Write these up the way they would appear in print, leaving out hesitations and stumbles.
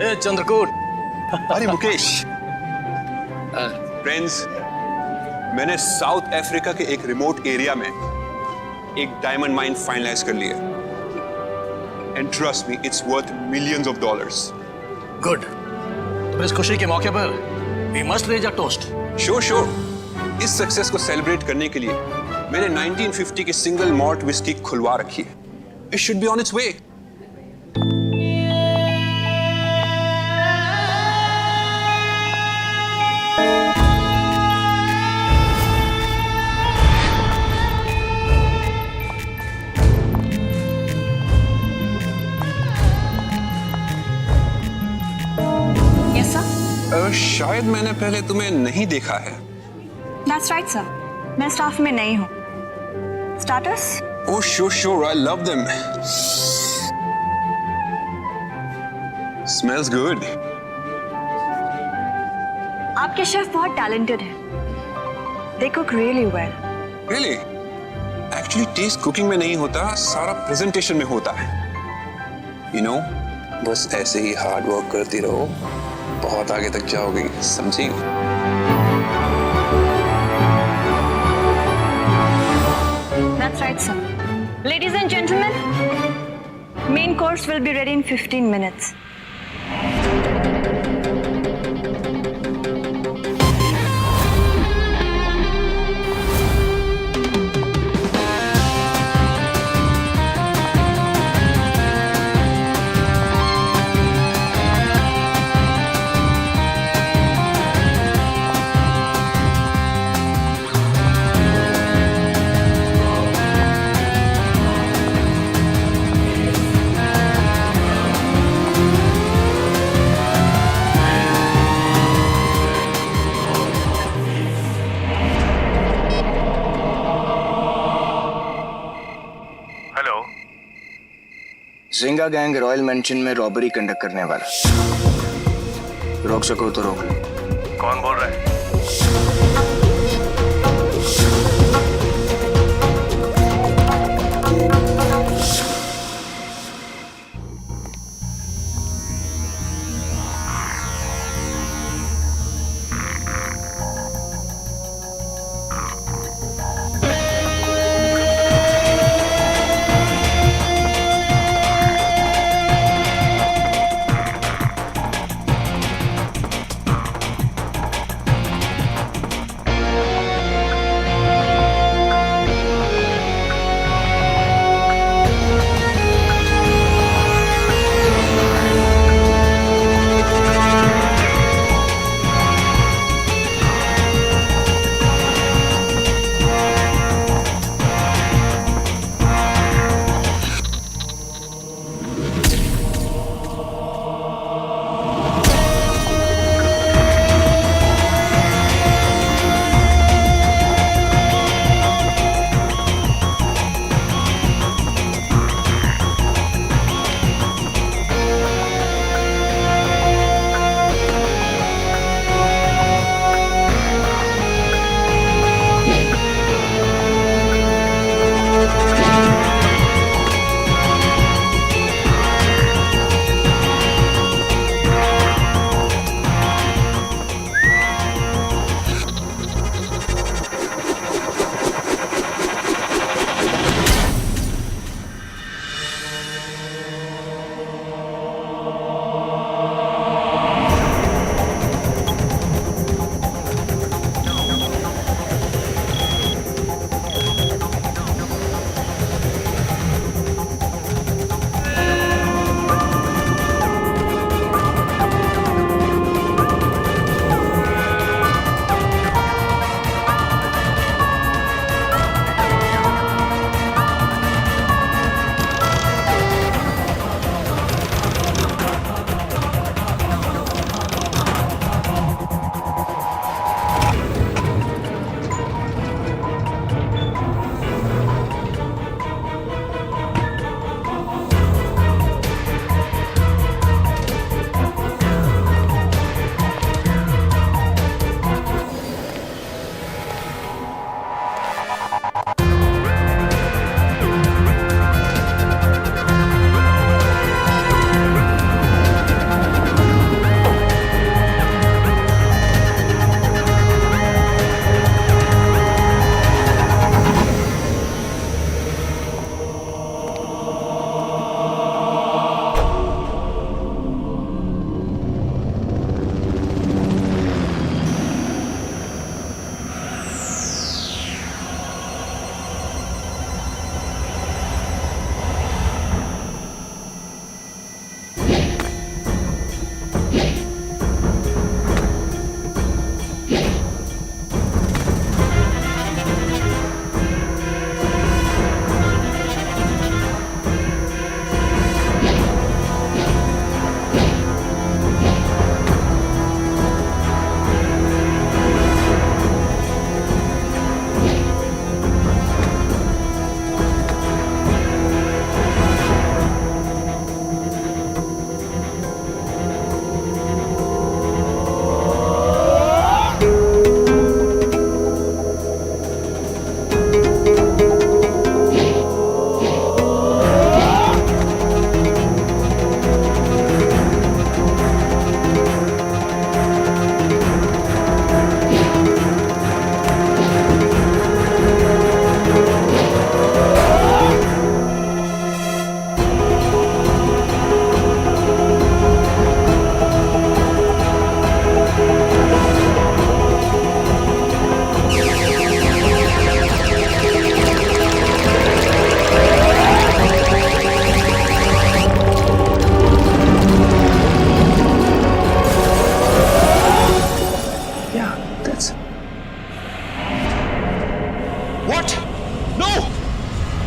ए चंद्रकूट। अरे मुकेश। फ्रेंड्स, मैंने south Africa के एक रिमोट एरिया में एक डायमंड माइन फाइनलाइज कर लिया। And trust me, it's worth millions of dollars. Good. तो इस खुशी के मौके पर we must raise a toast. Sure. इस सक्सेस को सेलिब्रेट करने के लिए मैंने 1950 की सिंगल मॉल्ट विस्की खुलवा रखी है। It should be on its way. शायद मैंने पहले तुम्हें नहीं देखा है। That's right, sir. मैं स्टाफ में नहीं हूँ। Starters? Oh, sure. I love them. Smells good. आपके शेफ बहुत टैलेंटेड हैं। They cook really well. Really? Actually, taste cooking में नहीं होता, सारा presentation में होता है। You know, बस ऐसे ही हार्ड वर्क करती रहो, बहुत आगे तक जाओगी, समझी? That's right, sir. Ladies and gentlemen, main course will be ready in 15 minutes. जिंगा गैंग रॉयल मेंशन में रॉबरी कंडक्ट करने वाला। रोक सको तो रोक लो। कौन बोल रहा है?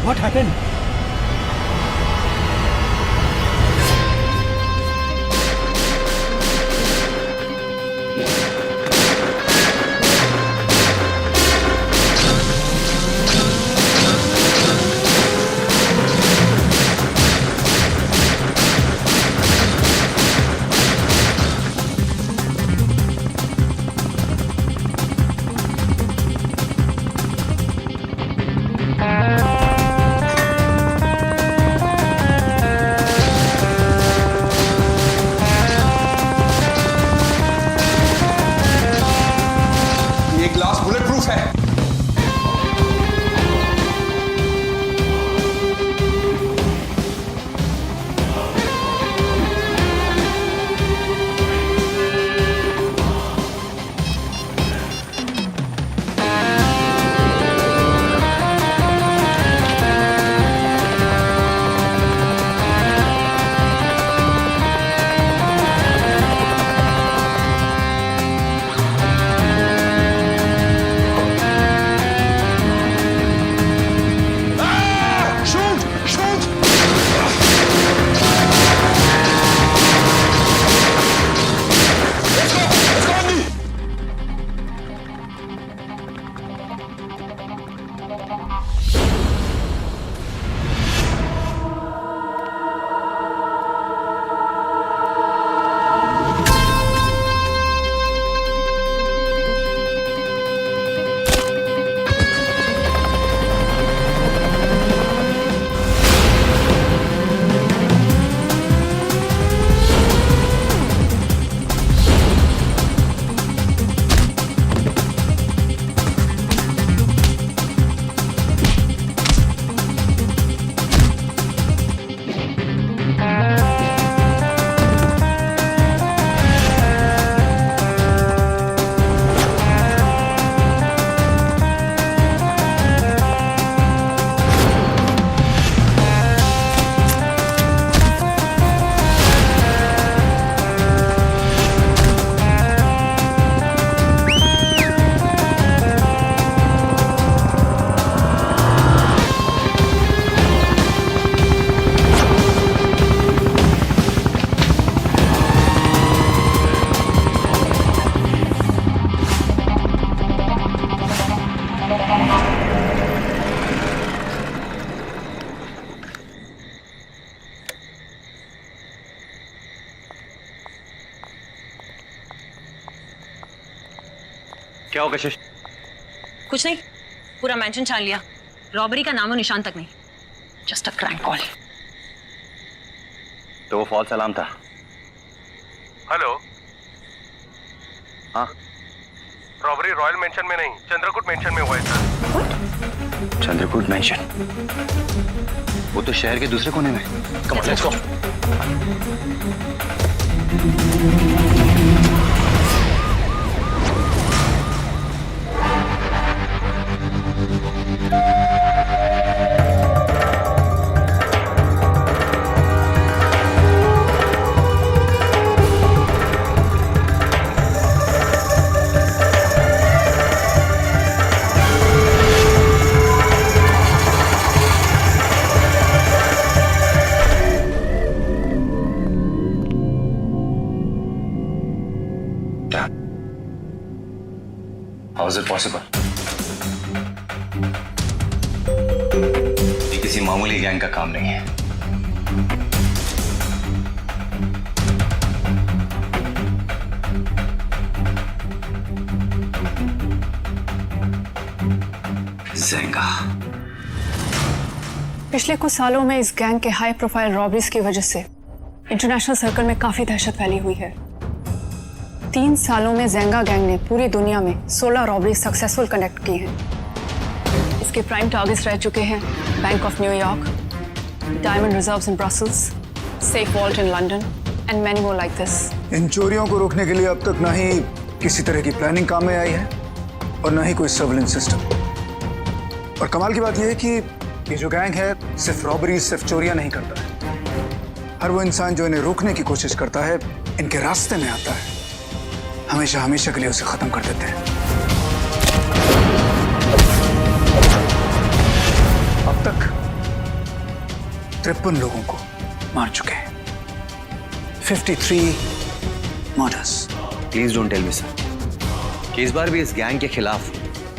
What happened? ये ग्लास बुलेट प्रूफ है। क्या हो कशिश? कुछ नहीं, पूरा मेंशन छान लिया, रॉबरी का नामो निशान तक नहीं, जस्ट अ क्रैंक कॉल। तो वो फॉल्स अलार्म था। हेलो, हाँ, रॉबरी रॉयल मेंशन में नहीं, चंद्रकूट मेंशन में हुआ है सर। चंद्रकूट मेंशन, वो तो शहर के दूसरे कोने में। Come on, let's go. How is it possible? ये किसी मामूली गैंग का काम नहीं है। ज़ेंगा। पिछले कुछ सालों में इस गैंग के हाई प्रोफाइल रॉबरीज की वजह से इंटरनेशनल सर्कल में काफी दहशत फैली हुई है। 3 सालों में ज़ेंगा गैंग ने पूरी दुनिया में 16 रॉबरी सक्सेसफुल कंडक्ट की हैं। इसके प्राइम टारगेट्स रह चुके हैं bank of New York, diamond reserves in Brussels, safe vault in London and many more like this. इन चोरियों को रोकने के लिए अब तक ना ही किसी तरह की प्लानिंग काम में आई है और ना ही कोई सर्विलेंस सिस्टम। और कमाल की बात यह है कि ये जो गैंग है सिर्फ रॉबरी, सिर्फ चोरियां नहीं करता है। हर वो इंसान जो इन्हें रोकने की कोशिश करता है, इनके रास्ते में आता है, हमेशा हमेशा के लिए उसे खत्म कर देते हैं। अब तक 53 लोगों को मार चुके हैं, 53 murders. Please don't tell me sir कि इस बार भी इस गैंग के खिलाफ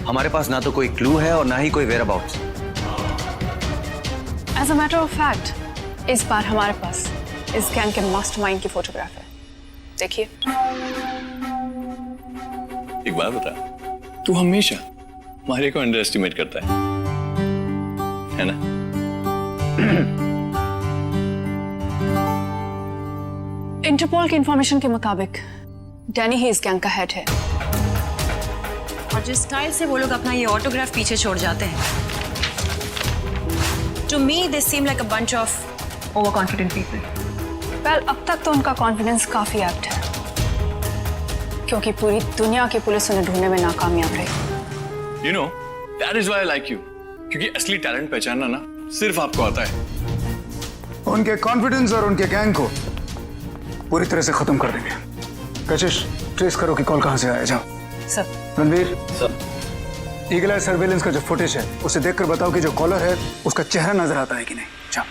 हमारे पास ना तो कोई क्लू है और ना ही कोई whereabouts. As a matter of fact इस बार हमारे पास इस गैंग के मास्टरमाइंड की फोटोग्राफ है, देखिए। एक बात बता, तू हमेशा मारे को अंडर एस्टिमेट करता है ना? इंटरपोल की इंफॉर्मेशन के मुताबिक डैनी ही इस गैंग का हेड है। और जिस स्टाइल से वो लोग अपना ये ऑटोग्राफ पीछे छोड़ जाते हैं, to me they seem like a bunch of overconfident people. Well, अब तक तो उनका कॉन्फिडेंस काफी एप्ट है, क्योंकि पूरी दुनिया की पुलिस उन्हें ढूंढने में नाकामयाब रही। You know, that is why I like you. क्योंकि असली टैलेंट पहचानना ना सिर्फ आपको आता है। उनके कॉन्फिडेंस और उनके गैंग को पूरी तरह से खत्म कर देंगे। कशिश, ट्रेस करो कि कॉल कहां से आया। जाओ सर। रणवीर सर, ईगल आई सर्वेलेंस का जो फुटेज है उसे देखकर बताओ कि जो कॉलर है उसका चेहरा नजर आता है कि नहीं। जाओ।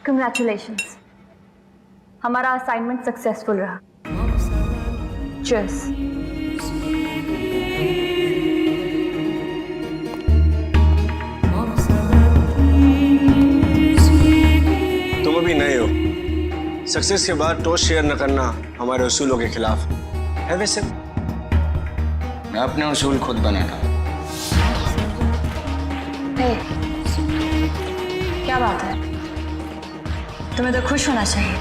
Congratulations, हमारा असाइनमेंट सक्सेसफुल रहा। Cheers. तुम अभी नए हो, सक्सेस के बाद टोस्ट शेयर न करना हमारे उसूलों के खिलाफ है। वैसे मैं अपने उसूल खुद बनाता हूँ। Hey, क्या बात है? तुम्हें तो खुश होना चाहिए।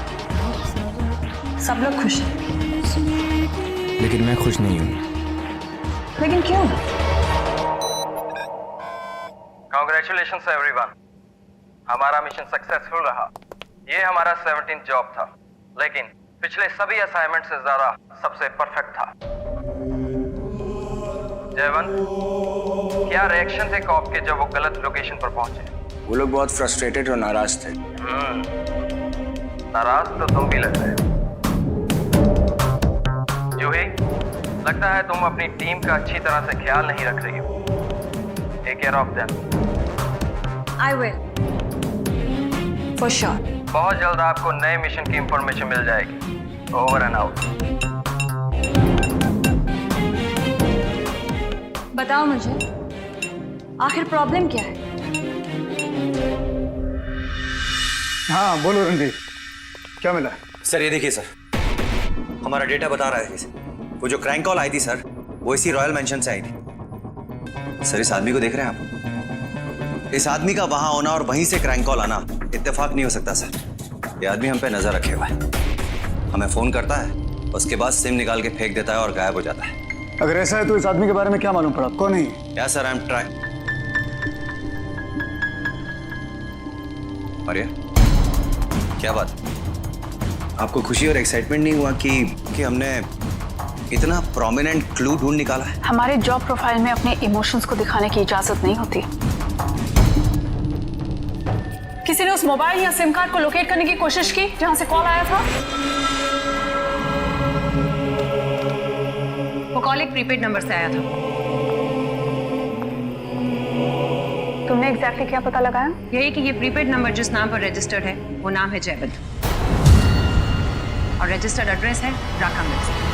सब लोग खुश हैं। लेकिन मैं खुश नहीं हूँ। लेकिन क्यों? Congratulations everyone. हमारा मिशन सक्सेसफुल रहा। ये हमारा 17th जॉब था, लेकिन पिछले सभी असाइनमेंट से ज्यादा सबसे परफेक्ट था। जयवंत, क्या रिएक्शन थे कॉप के जब वो गलत लोकेशन पर पहुंचे? वो लोग बहुत फ्रस्ट्रेटेड और नाराज थे। नाराज तो तुम भी लग रहे हो। जूही, लगता है तुम अपनी टीम का अच्छी तरह से ख्याल नहीं रख रही हो। Take care of them. I will. For sure. बहुत जल्द आपको नए मिशन की इंफॉर्मेशन मिल जाएगी। Over and out. बताओ मुझे, आखिर प्रॉब्लम क्या है? हाँ बोलो रणवीर, क्या मिला? सर ये देखिए सर, हमारा डेटा बता रहा है कि वो जो क्रैंक कॉल आई थी सर, वो इसी रॉयल मेंशन से आई थी। सर इस आदमी को देख रहे हैं आप? इस आदमी का वहां होना और वहीं से क्रैंक कॉल आना इत्तेफाक नहीं हो सकता सर। ये आदमी हम पे नजर रखे हुआ है, हमें फोन करता है, उसके बाद सिम निकाल के फेंक देता है और गायब हो जाता है। अगर ऐसा है तो इस आदमी के बारे में क्या मालूम पड़ा? कौन है? या सर आई एम ट्राई। अरे क्या बात, आपको खुशी और एक्साइटमेंट नहीं हुआ कि हमने इतना प्रोमिनेंट क्लू ढूंढ निकाला है? हमारे जॉब प्रोफाइल में अपने इमोशंस को दिखाने की इजाजत नहीं होती। किसी ने उस मोबाइल या सिम कार्ड को लोकेट करने की कोशिश की जहां से कॉल आया था? वो कॉल एक प्रीपेड नंबर से आया था। तुमने एग्जैक्टली क्या पता लगाया? यही कि ये प्रीपेड नंबर जिस नाम पर रजिस्टर्ड है वो नाम है जयवंत, और रजिस्टर्ड एड्रेस है राका मिल्स।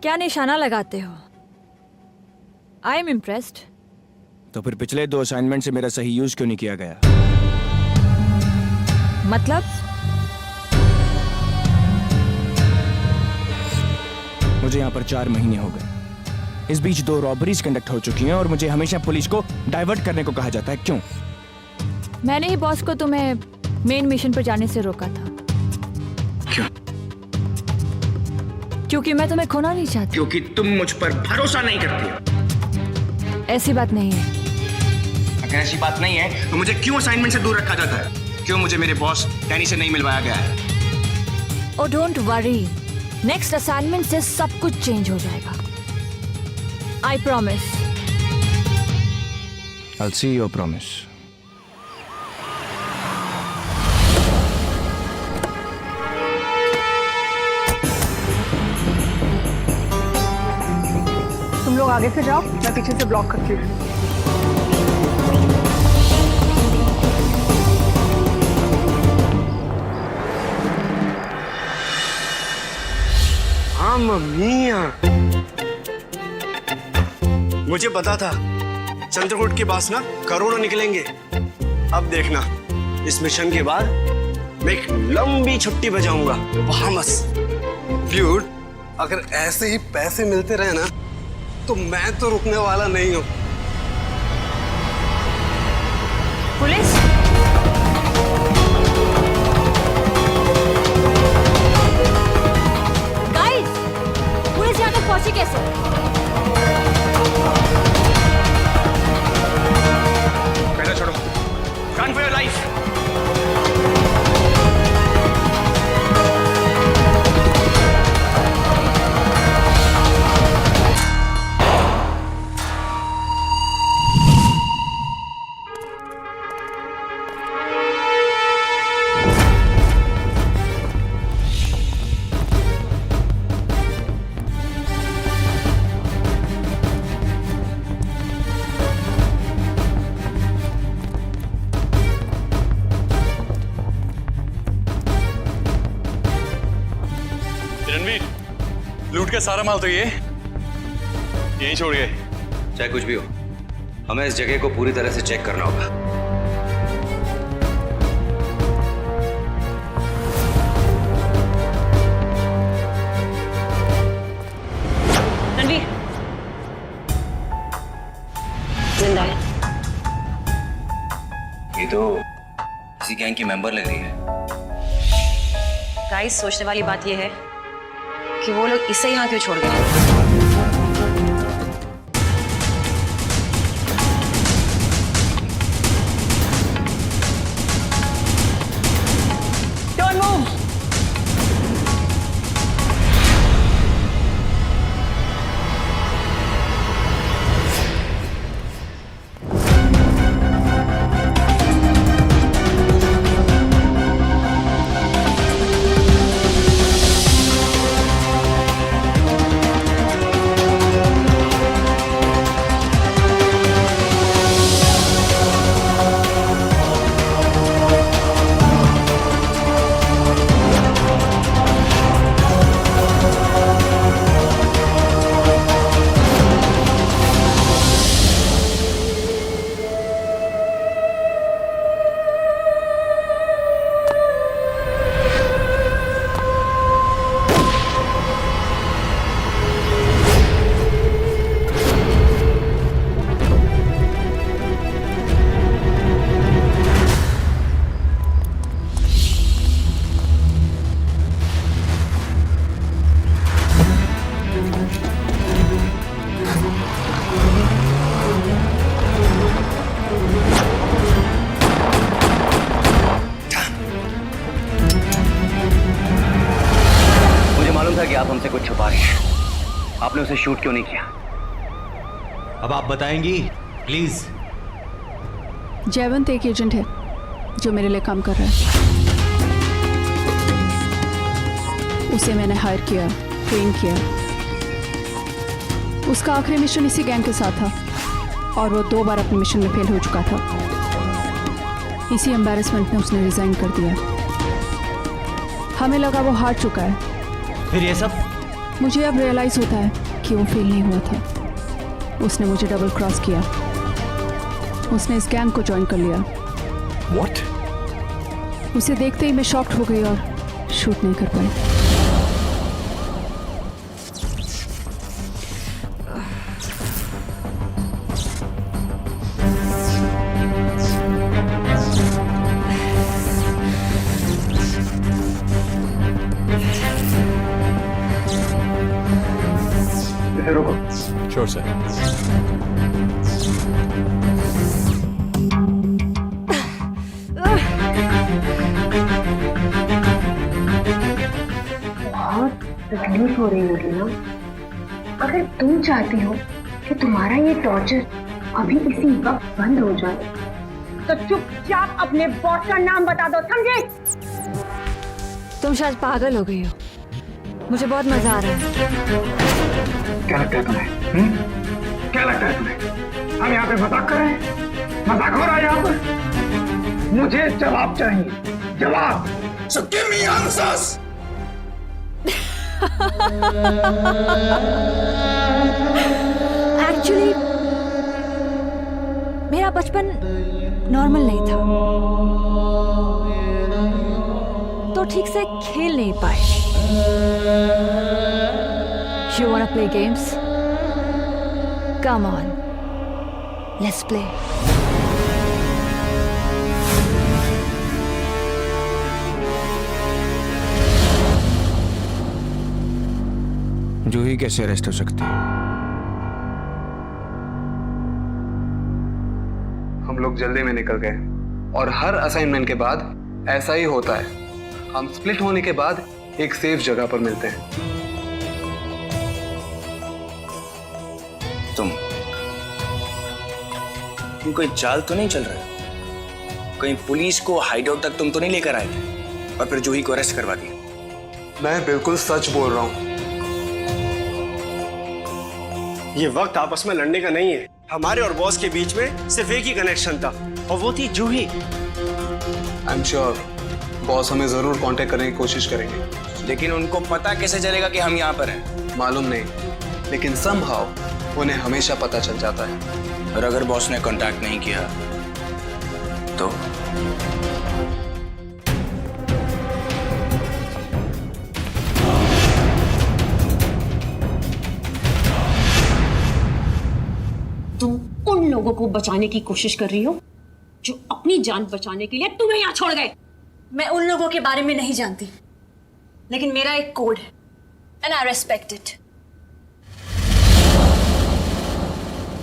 क्या निशाना लगाते हो? I am impressed. तो फिर पिछले 2 असाइनमेंट से मेरा सही यूज क्यों नहीं किया गया? मतलब? मुझे यहाँ पर 4 महीने हो गए। इस बीच 2 रॉबरीज कंडक्ट हो चुकी हैं और मुझे हमेशा पुलिस को डाइवर्ट करने को कहा जाता है। क्यों? मैंने ही बॉस को तुम्हें मेन मिशन पर जाने से रोका था। क्यों? क्योंकि मैं तुम्हें खोना नहीं चाहती। क्योंकि तुम मुझ पर भरोसा नहीं करती हो। ऐसी बात नहीं है। अगर ऐसी बात नहीं है तो मुझे क्यों असाइनमेंट से दूर रखा जाता है? क्यों मुझे मेरे बॉस डैनी से नहीं मिलवाया गया है? Oh don't worry, next assignment से सब कुछ चेंज हो जाएगा। I promise. I'll see your promise. तुम लोग आगे से जाओ, मैं पीछे से ब्लॉक करती हूँ। हाँ मम्मी, मुझे पता था चंद्रकूट के पास ना करोड़ों निकलेंगे। अब देखना, इस मिशन के बाद मैं एक लंबी छुट्टी बजाऊंगा बहामस। ड्यूड, अगर ऐसे ही पैसे मिलते रहे ना तो मैं तो रुकने वाला नहीं हूँ। पुलिस? गाइस, पुलिस यहाँ तक पहुंची कैसे? पहले छोड़ो। Run for your life. Ranveer, लूट का सारा माल तो ये यहीं छोड़ गए। चाहे कुछ भी हो, हमें इस जगह को पूरी तरह से चेक करना होगा। रणवीर जिंदा है। ये तो किसी गैंग की मेंबर लग रही है। गाइस, सोचने वाली बात यह है कि वो लोग इसे यहाँ क्यों छोड़ गए। Don't move! कि आप हमसे कुछ छुपा रहे हैं। आपने उसे शूट क्यों नहीं किया? अब आप बताएंगी प्लीज। जयवंत एक एजेंट है जो मेरे लिए काम कर रहा है। उसे मैंने हायर किया, ट्रेन किया। उसका आखिरी मिशन इसी गैंग के साथ था और वो 2 बार अपने मिशन में फेल हो चुका था। इसी एम्बैरेसमेंट में उसने रिजाइन कर दिया। हमें लगा वो हार चुका है। फिर ये सब? मुझे अब रियलाइज होता है कि वो फेल नहीं हुआ था। उसने मुझे डबल क्रॉस किया। उसने इस गैंग को ज्वाइन कर लिया। What? उसे देखते ही मैं शॉक्ड हो गई और शूट नहीं कर पाई। Sure, sir. बहुत तकलीफ हो रही होगी ना। अगर तुम चाहती हो कि तुम्हारा ये टॉर्चर अभी इसी वक्त बंद हो जाए तो चुपचाप अपने बॉस का नाम बता दो, समझे? तुम शायद पागल हो गई हो। मुझे बहुत मजा आ रहा है। क्या लगता है तुम्हें? क्या लगता है तुम्हें? हम यहाँ पे मजाक कर रहे हैं? मजाक हो रहा है यहाँ पर? मुझे जवाब चाहिए, जवाब। So give me answers. Actually मेरा बचपन नॉर्मल नहीं था, तो ठीक से खेल नहीं पाए। You wanna play games? Come on, let's play. जूही कैसे अरेस्ट हो सकती है? हम लोग जल्दी में निकल गए और हर असाइनमेंट के बाद ऐसा ही होता है। हम स्प्लिट होने के बाद एक सेफ जगह पर मिलते हैं। तुम कोई चाल तो नहीं चल रहा है? कहीं पुलिस को हाइडआउट तक तुम तो नहीं लेकर आए थे और फिर जूही को अरेस्ट करवा दिया? मैं बिल्कुल सच बोल रहा हूँ। ये वक्त आपस में लड़ने का नहीं है। हमारे और बॉस के बीच में सिर्फ एक ही कनेक्शन था और वो थी जूही। आई एम श्योर बॉस हमें जरूर कांटेक्ट करने की कोशिश करेंगे। लेकिन उनको पता कैसे चलेगा कि हम यहाँ पर हैं? मालूम नहीं, लेकिन समहाउ उन्हें हमेशा पता चल जाता है। और अगर बॉस ने कांटेक्ट नहीं किया तो? तुम उन लोगों को बचाने की कोशिश कर रही हो जो अपनी जान बचाने के लिए तुम्हें यहाँ छोड़ गए। मैं उन लोगों के बारे में नहीं जानती, लेकिन मेरा एक कोड है एंड आई रेस्पेक्ट इट।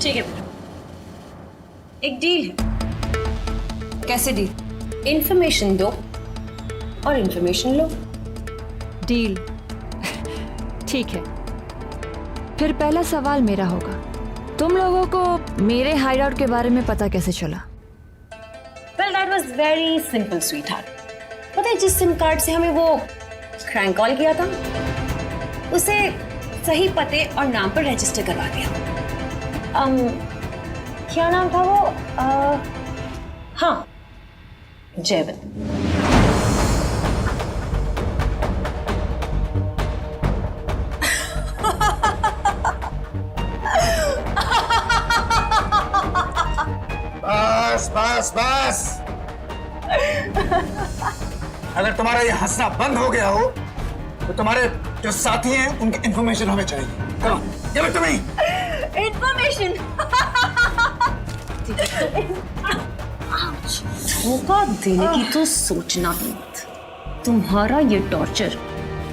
ठीक है, एक डील है। कैसे डील? इंफॉर्मेशन दो और इंफॉर्मेशन लो। डील। ठीक है, फिर पहला सवाल मेरा होगा। तुम लोगों को मेरे हाइडआउट के बारे में पता कैसे चला? Well, that was very simple, sweetheart. पता है जिस सिम कार्ड से हमें वो क्रैंक कॉल किया था, उसे सही पते और नाम पर रजिस्टर करवा दिया। क्या नाम था वो? हाँ, जयवंत। बस बस बस। अगर तुम्हारा ये हंसना बंद हो गया हो तो तुम्हारे जो साथी हैं उनकी इंफॉर्मेशन हमें चाहिए। Come on, give it to me. Information. धोखा देने की तो सोचना भी मत। तुम्हारा ये टॉर्चर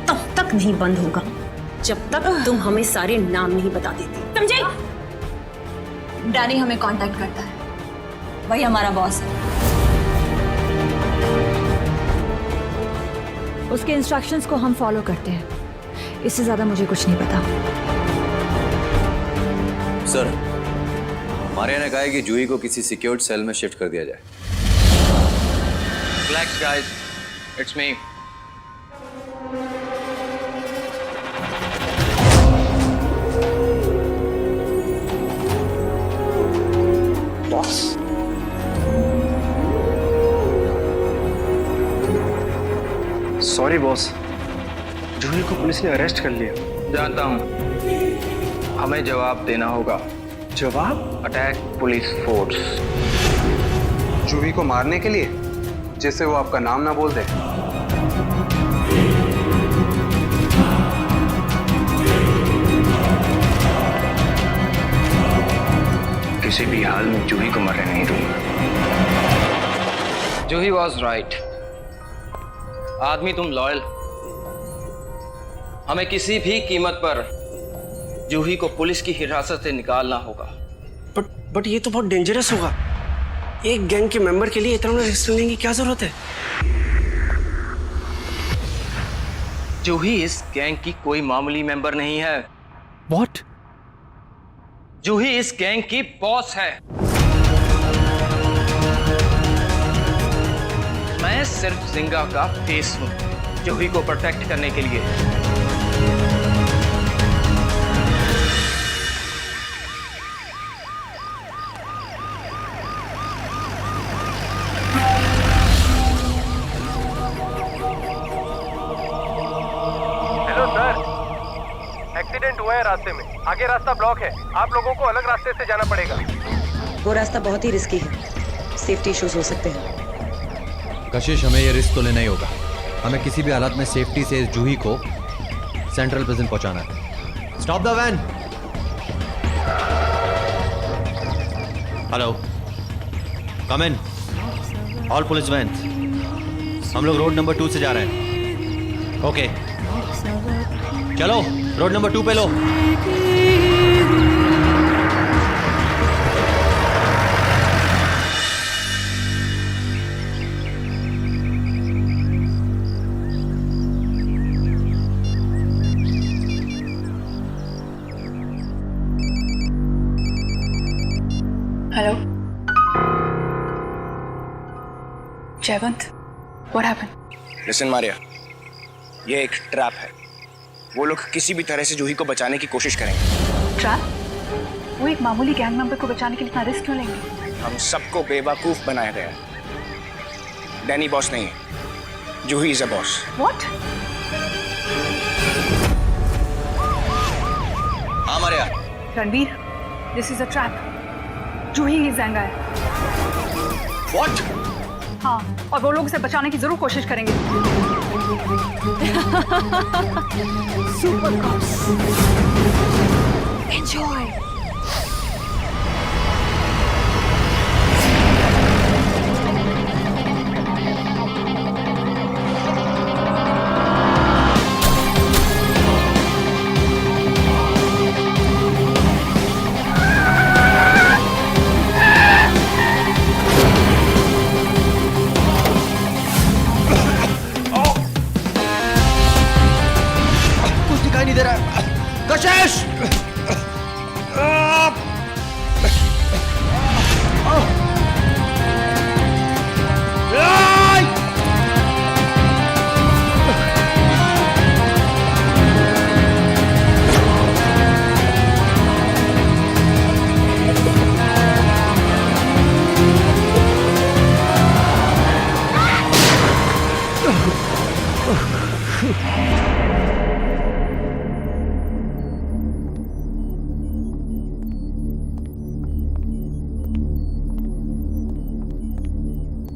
तब तक नहीं बंद होगा जब तक तुम हमें सारे नाम नहीं बता देती, समझे? डैनी हमें कांटेक्ट करता है, वही हमारा बॉस है। उसके इंस्ट्रक्शंस को हम फॉलो करते हैं। इससे ज्यादा मुझे कुछ नहीं पता। सर, हमारे ने कहा है कि जूही को किसी सिक्योर्ड सेल में शिफ्ट कर दिया जाए। Relax, guys. It's me. Boss? Sorry boss, Juhi को पुलिस ने अरेस्ट कर लिया। जानता हूं, हमें जवाब देना होगा। जवाब? Attack police force. जूही को मारने के लिए, जिससे वो आपका नाम ना बोल दे। किसी भी हाल में जूही को मरने नहीं दूंगा। जूही वॉज राइट। आदमी तुम लॉयल। हमें किसी भी कीमत पर जूही को पुलिस की हिरासत से निकालना होगा। बट ये तो बहुत डेंजरस होगा। एक गैंग के मेंबर के लिए इतना रिस्क लेने की क्या जरूरत है? जूही इस गैंग की कोई मामूली मेंबर नहीं है। What? जूही इस गैंग की बॉस है। मैं सिर्फ जिंगा का फेस हूं, जूही को प्रोटेक्ट करने के लिए। हेलो सर, एक्सीडेंट हुआ है रास्ते में। आगे रास्ता ब्लॉक है। आप लोगों को अलग रास्ते से जाना पड़ेगा। वो रास्ता बहुत ही रिस्की है, सेफ्टी इश्यूज हो सकते हैं। कशिश, हमें ये रिस्क तो लेना ही होगा। हमें किसी भी हालत में सेफ्टी से इस जूही को सेंट्रल प्रिजन पहुंचाना है। Stop the van. Hello, come in all police van. हम लोग रोड नंबर 2 से जा रहे हैं। ओके, चलो रोड नंबर 2 पे लो। Hello Jaywant, what happened? Listen Maria, ये एक ट्रैप है। वो लोग किसी भी तरह से जूही को बचाने की कोशिश करेंगे। ट्रैप? वो एक मामूली गैंग मेंबर को बचाने के लिए इतना रिस्क क्यों लेंगे? हम सबको बेवकूफ बनाया गया है। डैनी बॉस नहीं है, Juhi is a boss. What? हाँ Maria. Ranveer, this is a trap. Juhi ही ज़ेंगा है। व्हाट? हाँ, और वो लोग उसे बचाने की जरूर कोशिश करेंगे। Super cops, enjoy. नहीं दे रहा है। कशिश!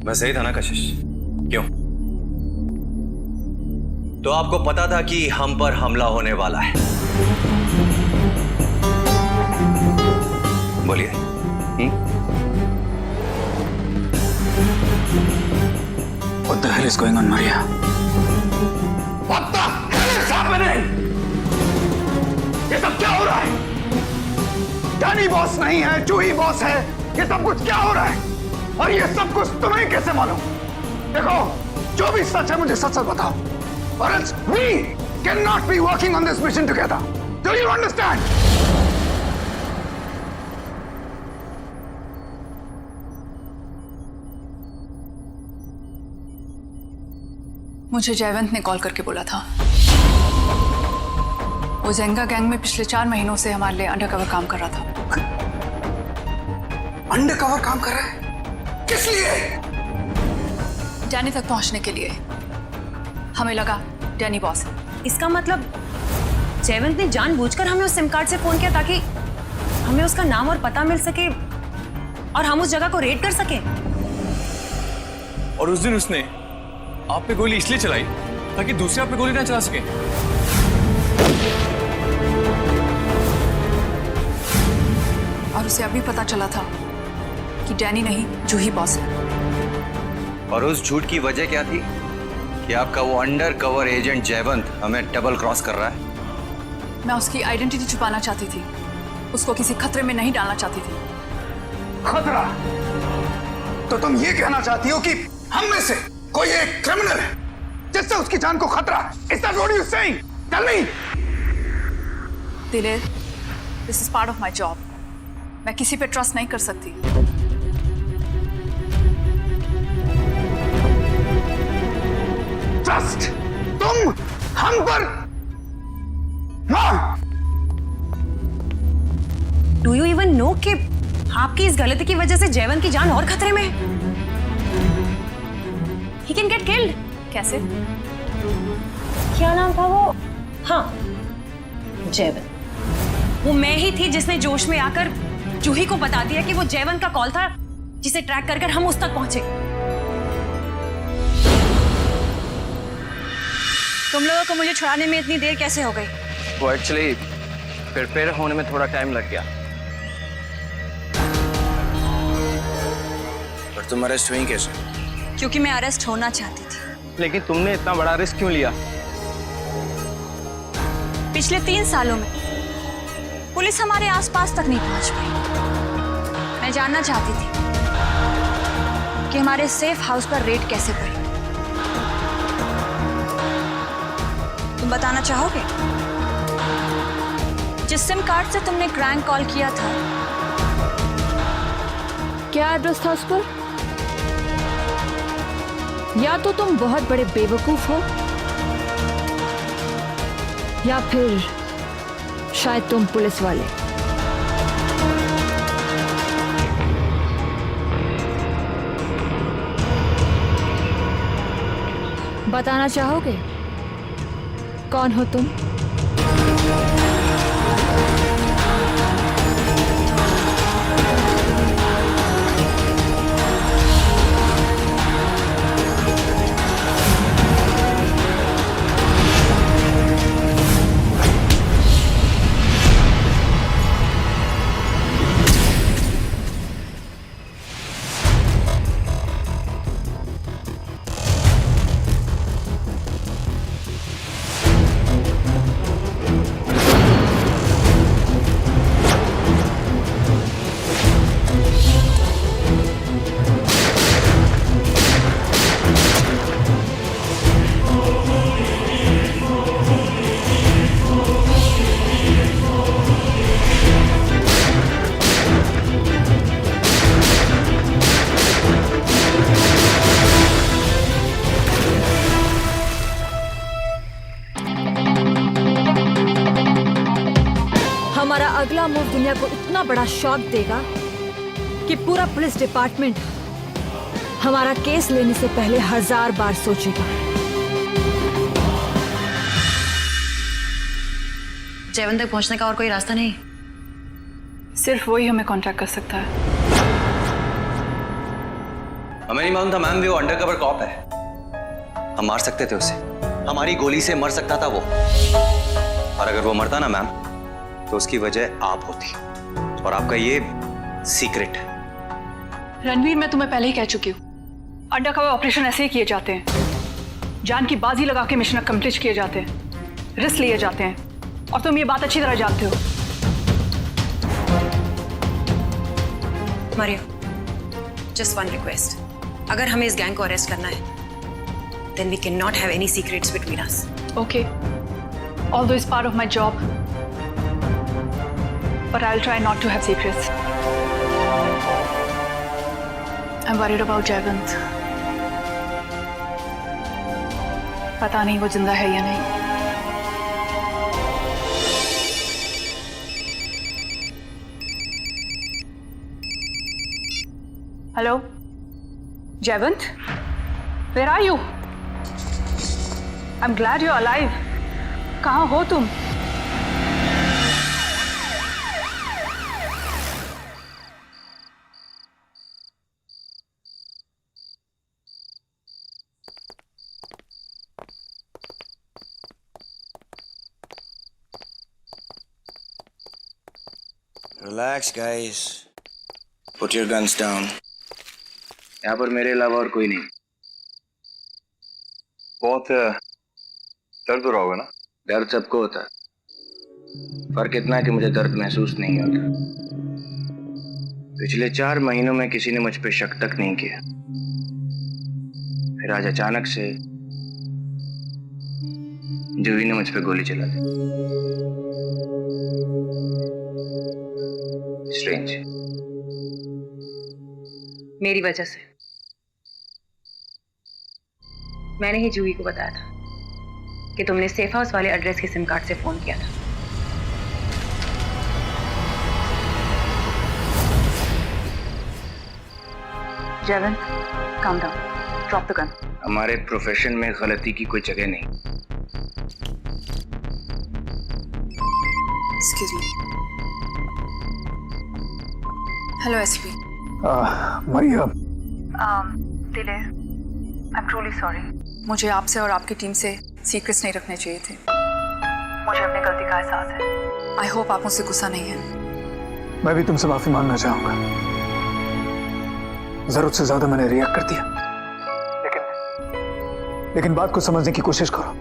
मैं सही था ना कशिश? क्यों? तो आपको पता था कि हम पर हमला होने वाला है। बोलिए। What the hell is going on, Maria? What the hell is happening? ये सब क्या हो रहा है? डैनी बॉस नहीं है, जूही बॉस है। ये सब कुछ क्या हो रहा है? और ये सब कुछ तुम्हें कैसे मालूम? देखो, जो भी सच है मुझे सच सच बताओ। Or else we cannot be working on this mission together. Do you understand? मुझे जयवंत ने कॉल करके बोला था वो ज़ेंगा गैंग में पिछले 4 महीनों से हमारे लिए अंडरकवर काम कर रहा था। अंडरकवर काम कर रहा है? किस लिए? डैनी तक पहुंचने के लिए। हमें लगा डैनी बॉस है। इसका मतलब जयवंत ने जानबूझकर हमें उस सिम कार्ड से फोन किया ताकि हमें उसका नाम और पता मिल सके और हम उस जगह को रेड कर सके। और उस दिन उसने आप पे गोली इसलिए चलाई ताकि दूसरे आप पे गोली ना चला सके। और उसे अभी पता चला था कि डैनी नहीं जूही बॉस है। और उस झूठ की वजह क्या थी कि आपका वो अंडर कवर एजेंट जयवंत हमें डबल क्रॉस कर रहा है? मैं उसकी आइडेंटिटी छुपाना चाहती थी, उसको किसी खतरे में नहीं डालना चाहती थी। खतरा? तो तुम ये कहना चाहती हो कि हम में से कोई एक क्रिमिनल है जिससे उसकी जान को खतरा है? Is that what you're saying? Tell me. दिलेर, this is part of my job. मैं किसी पे ट्रस्ट नहीं कर सकती। ट्रस्ट? तुम हम पर? हाँ। डू यू इवन नो कि आपकी इस गलती की वजह से जयवंत की जान और खतरे में है? He can get killed. कैसे? क्या नाम था वो? हाँ, जयवंत। वो मैं ही थी जिसने जोश में आकर जूही को बता दिया कि वो जयवंत का कॉल था जिसे ट्रैक कर कर हम उस तक पहुंचे। तुम लोगों को मुझे छुड़ाने में इतनी देर कैसे हो गई? वो एक्चुअली प्रिपेयर होने में थोड़ा टाइम लग गया। पर तुम अरेस्ट हुई कैसे? क्योंकि मैं अरेस्ट होना चाहती थी। लेकिन तुमने इतना बड़ा रिस्क क्यों लिया? पिछले 3 सालों में पुलिस हमारे आसपास तक नहीं पहुंच पाई। मैं जानना चाहती थी कि हमारे सेफ हाउस पर रेड कैसे पड़ी। तुम बताना चाहोगे? जिस सिम कार्ड से तुमने क्रैंक कॉल किया था, क्या एड्रेस था उस पर? या तो तुम बहुत बड़े बेवकूफ हो या फिर शायद तुम पुलिस वाले। बताना चाहोगे कौन हो तुम? हमारा अगला मूव दुनिया को इतना बड़ा शॉक देगा कि पूरा पुलिस डिपार्टमेंट हमारा केस लेने से पहले 1000 बार सोचेगा। जयवंत तक पहुंचने का और कोई रास्ता नहीं? सिर्फ वही हमें कांटेक्ट कर सकता है। हमें नहीं मालूम था मैम वो अंडरकवर कॉप है। हम मार सकते थे उसे, हमारी गोली से मर सकता था वो। और अगर वो मरता ना मैम तो उसकी वजह आप होती, और आपका ये सीक्रेट है। रणवीर, मैं तुम्हें पहले ही कह चुकी हूँ, अंडरकवर ऑपरेशन ऐसे ही किए जाते हैं। जान की बाजी लगा के मिशन कंप्लीट किए जाते हैं, रिस्क लिए जाते हैं, और तुम ये बात अच्छी तरह जानते हो। मारिया, जस्ट वन रिक्वेस्ट, अगर हमें इस गैंग को अरेस्ट करना है then we cannot have any secrets between us. Okay, although it's part of my job, but I'll try not to have secrets. I'm worried about Jayavant. पता नहीं वो जिंदा है या नहीं। Hello, Jayavant? Where are you? I'm glad you're alive. कहाँ हो तुम? Relax guys, put your guns down. यहाँ पर मेरे अलावा और कोई नहीं। बहुत दर्द हो रहा होगा ना? दर्द सबको होता है, फर्क इतना है कि मुझे दर्द महसूस नहीं होता। पिछले 4 महीनों में किसी ने मुझ पे शक तक नहीं किया, फिर आज अचानक से जूही ने मुझ पे गोली चला दी। स्ट्रेंज। मेरी वजह से। मैंने ही जूही को बताया था कि तुमने सेफ हाउस वाले एड्रेस के सिम कार्ड से फोन किया था। जेवन, calm down. Drop the gun. हमारे प्रोफेशन में गलती की कोई जगह नहीं। Excuse me. Hello, SP. मरिया, दिलेर, I'm truly sorry. मुझे आपसे और आपकी टीम से सीक्रेट्स नहीं रखने चाहिए थे। मुझे अपनी गलती का एहसास है। आई होप आप मुझसे गुस्सा नहीं है। मैं भी तुमसे माफी मांगना चाहूंगा। जरूरत से ज्यादा मैंने रिएक्ट कर दिया, लेकिन बात को समझने की कोशिश करो।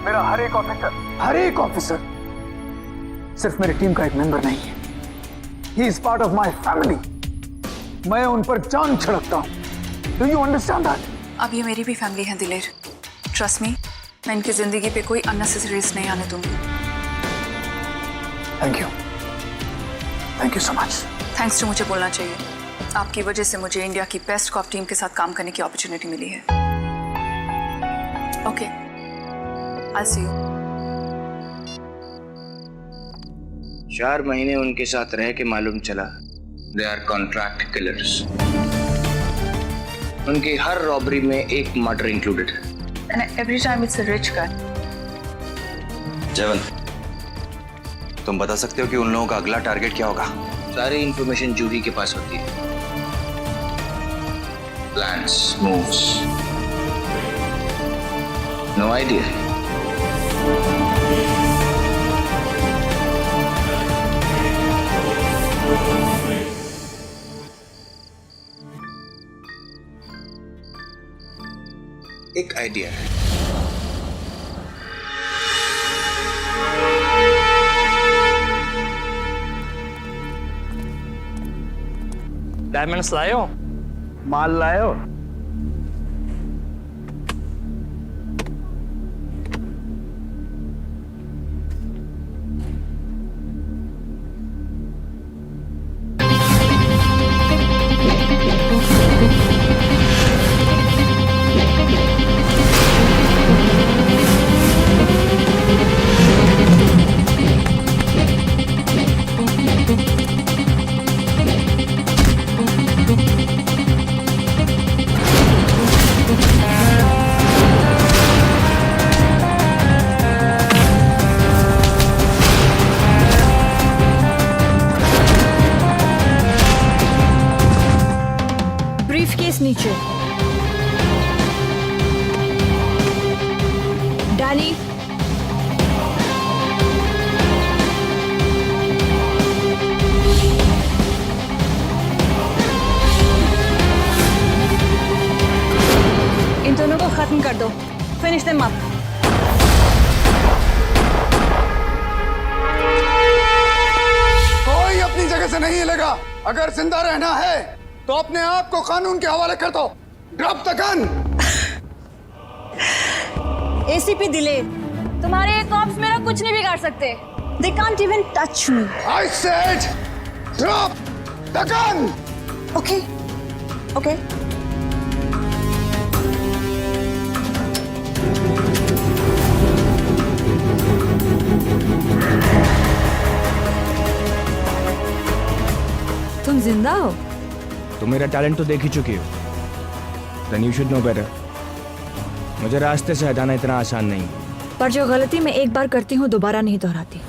मेरा हर एक ऑफिसर सिर्फ मेरी टीम का एक मेंबर नहीं है। He is part of my family. मैं उन पर जान छिड़कता हूं। Do you understand that? अब ये मेरी भी फैमिली है दिलेर। ट्रस्ट मी, मैं इनकी जिंदगी पे कोई अननेसेसरी रिस्क नहीं आने दूंगी। Thank you so much. Thanks to मुझे बोलना चाहिए। आपकी वजह से मुझे इंडिया की बेस्ट कॉप टीम के साथ काम करने की अपॉर्चुनिटी मिली है। Okay, I C you. 4 महीने उनके साथ रह के मालूम चला दे आर कॉन्ट्रैक्ट किलर्स। उनकी हर रॉबरी में एक मर्डर इंक्लूडेड है। And every time it's a rich guy. जयवंत, तुम बता सकते हो कि उन लोगों का अगला टारगेट क्या होगा? सारी इंफॉर्मेशन जूही के पास होती है। Plans, moves, no idea. एक आइडिया है। डायमंड्स लायो, माल लायो। ब्रीफकेस नीचे। डैनी, इन दोनों को खत्म कर दो। Finish them up. कोई अपनी जगह से नहीं हिलेगा। अगर जिंदा रहना है तो अपने आप को कानून के हवाले कर दो। Drop the gun. एसीपी दिलेर, तुम्हारे ये कॉप्स मेरा कुछ नहीं बिगाड़ सकते। They can't even touch me. I said drop the gun. Okay. Okay. तुम जिंदा हो? तुम मेरा टैलेंट तो देख ही चुकी हो। Then you should know better. मुझे रास्ते से हटाना इतना आसान नहीं। पर जो गलती मैं एक बार करती हूँ दोबारा नहीं दोहराती।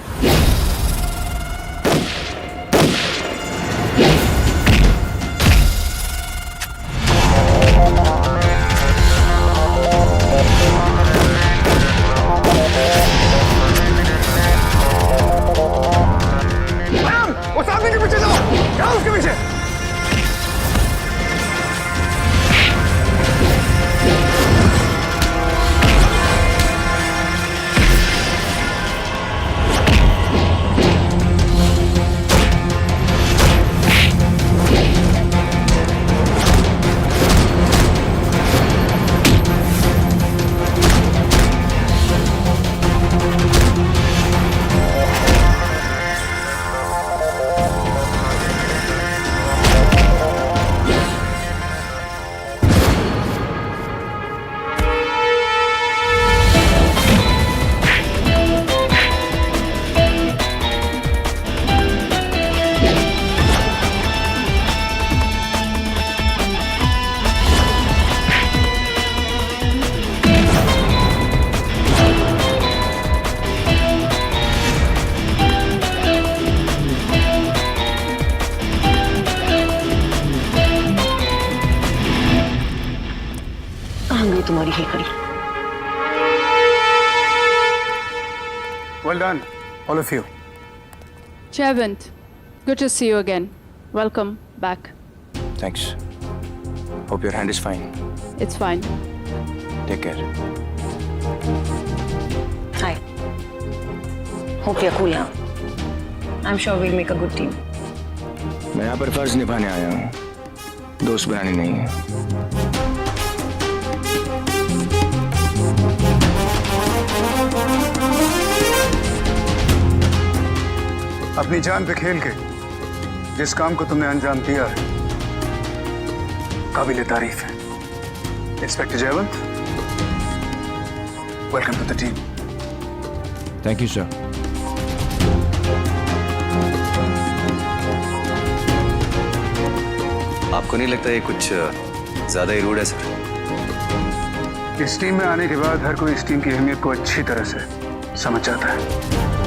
तुम्हारी ही करी। Well done, all of you. Jayavant, good to see you again. Welcome back. Thanks. Hope your hand is fine. It's fine. Take care. Hi. Hope you're cool now. I'm sure we'll make a good team. मैं यहाँ पर फर्ज निभाने आया हूँ, दोस्त बनाने नहीं है। अपनी जान पे खेल के जिस काम को तुमने अंजाम दिया है काबिले तारीफ है। Inspector Jaywant, welcome to the team. Thank you, sir. आपको नहीं लगता ये कुछ ज्यादा ही रूड है सर? इस टीम में आने के बाद हर कोई इस टीम की अहमियत को अच्छी तरह से समझ जाता है।